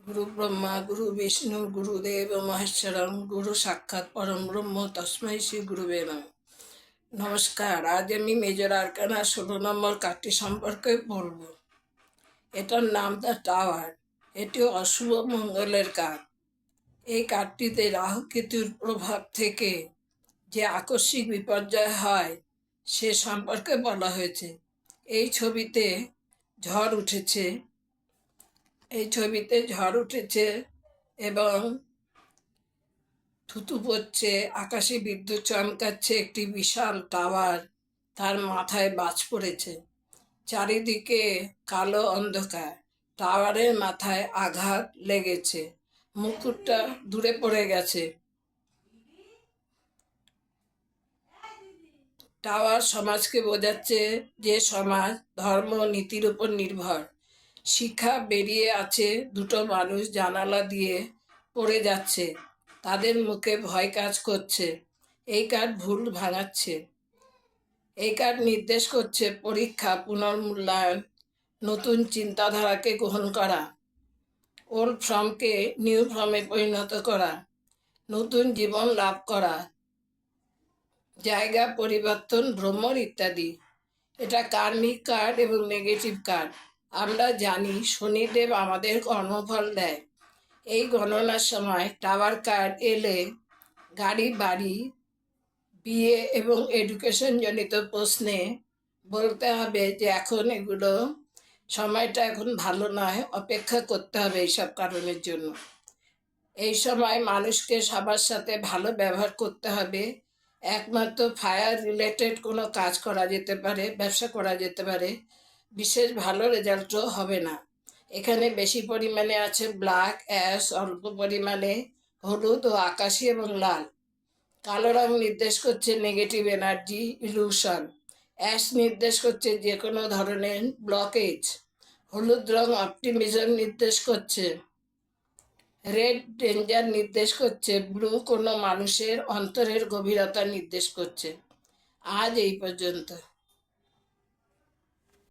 গুরু ব্রহ্মা গুরু বিষ্ণু গুরুদেব মহেশ্বরম গুরু সাক্ষাৎ পরম ব্রহ্ম তস্মৈ শ্রী গুরুবে নমঃ। নমস্কার, আজ আমি মেজর আরকানা 16 নম্বর কার্ডটি সম্পর্কে বলবো। এটার নাম দ্য টাওয়ার। এটি অশুভ মঙ্গলের কার্ড। এই কার্ডটিতে রাহু কেতুর প্রভাব থেকে যে আকস্মিক বিপর্যয় হয় সে সম্পর্কে বলা হয়েছে। এই ছবিতে ঝড় উঠেছে এবং থুতু পড়ছে, আকাশে বিদ্যুৎ চমকাচ্ছে, একটি বিশাল টাওয়ার, তার মাথায় বাজ পড়েছে, চারিদিকে কালো অন্ধকার, টাওয়ারের মাথায় আঘাত লেগেছে, মুকুটটা দূরে পড়ে গেছে। টাওয়ার সমাজকে বোঝাচ্ছে যে সমাজ ধর্ম নীতির উপর নির্ভর। শিখা বেরিয়ে আছে, দুটো মানুষ জানালা দিয়ে পড়ে যাচ্ছে, তাদের মুখে ভয় কাজ করছে। এই কার্ড ভুল ভাঙাচ্ছে। এই কার্ড নির্দেশ করছে পরীক্ষা, পুনর্মূল্যায়ন, নতুন চিন্তাধারাকে গ্রহণ করা, ওল্ড ফর্মকে নিউ ফর্মে পরিণত করা, নতুন জীবন লাভ করা, জায়গা পরিবর্তন, ভ্রমণ ইত্যাদি। এটা কার্মিক কার্ড এবং নেগেটিভ কার্ড। আমরা জানি শনিদেব আমাদের কর্মফল দেয়। এই গণনার সময় টাওয়ার কার্ড এলে গাড়ি, বাড়ি, বিয়ে এবং এডুকেশন জনিত প্রশ্নে বলতে হবে যে সময়টা এখন ভালো নয়, অপেক্ষা করতে হবে এইসব কারণের জন্য। এই সময় মানুষকে সবার সাথে ভালো ব্যবহার করতে হবে। একমাত্র ফায়ার রিলেটেড কোনো কাজ করা যেতে পারে, ব্যবসা করা যেতে পারে, বিশেষ ভালো রেজাল্টও হবে না। এখানে বেশি পরিমাণে আছে ব্ল্যাক, অ্যাশ, অল্প পরিমাণে হলুদ ও আকাশি এবং লাল। কালো রং নির্দেশ করছে নেগেটিভ এনার্জি, ইলুশন। অ্যাশ নির্দেশ করছে যে কোনো ধরনের ব্লকেজ। হলুদ রং অপটিমিজম নির্দেশ করছে। রেড ডেঞ্জার নির্দেশ করছে। ব্লু কোনো মানুষের অন্তরের গভীরতা নির্দেশ করছে। আজ এই পর্যন্ত।